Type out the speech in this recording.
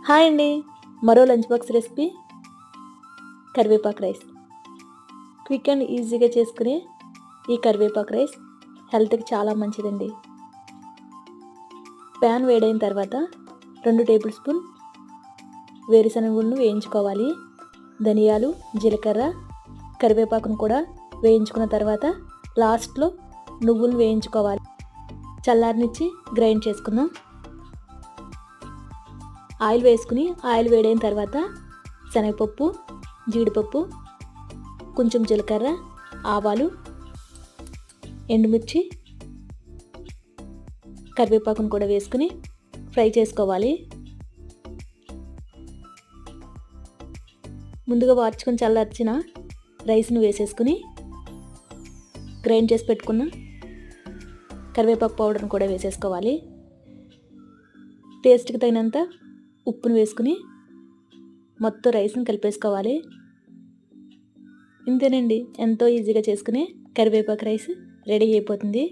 Hi అండి. మరో lunch box recipe కరివేపాకు రైస్. క్విక్ అండ్ ఈజీగా చేసుకునే ఈ కరివేపాకు రైస్ హెల్త్కి చాలా మంచిదండి. ప్యాన్ వేడైన తర్వాత 2 టేబుల్ స్పూన్ వేరుశనగ గుళ్ళు వేయించుకోవాలి. ధనియాలు, జీలకర్ర, కరివేపాకును కూడా వేయించుకున్న తర్వాత లాస్ట్లో నువ్వులు వేయించుకోవాలి. చల్లారనిచ్చి గ్రైండ్ చేసుకుందాం. ఆయిల్ వేసుకుని ఆయిల్ వేడైన తర్వాత శనగపప్పు, జీడిపప్పు, కొంచెం జీలకర్ర, ఆవాలు, ఎండుమిర్చి, కరివేపాకును కూడా వేసుకుని ఫ్రై చేసుకోవాలి. ముందుగా వార్చుకొని చల్లార్చిన రైస్ను వేసేసుకుని గ్రైండ్ చేసి పెట్టుకున్న కరివేపాకు పౌడర్ని కూడా వేసేసుకోవాలి. టేస్ట్కి తగినంత ఉప్పును వేసుకుని మొత్తం రైస్ని కలిపేసుకోవాలి. ఇంతేనండి, ఎంతో ఈజీగా చేసుకునే కరివేపాకు రైస్ రెడీ అయిపోతుంది.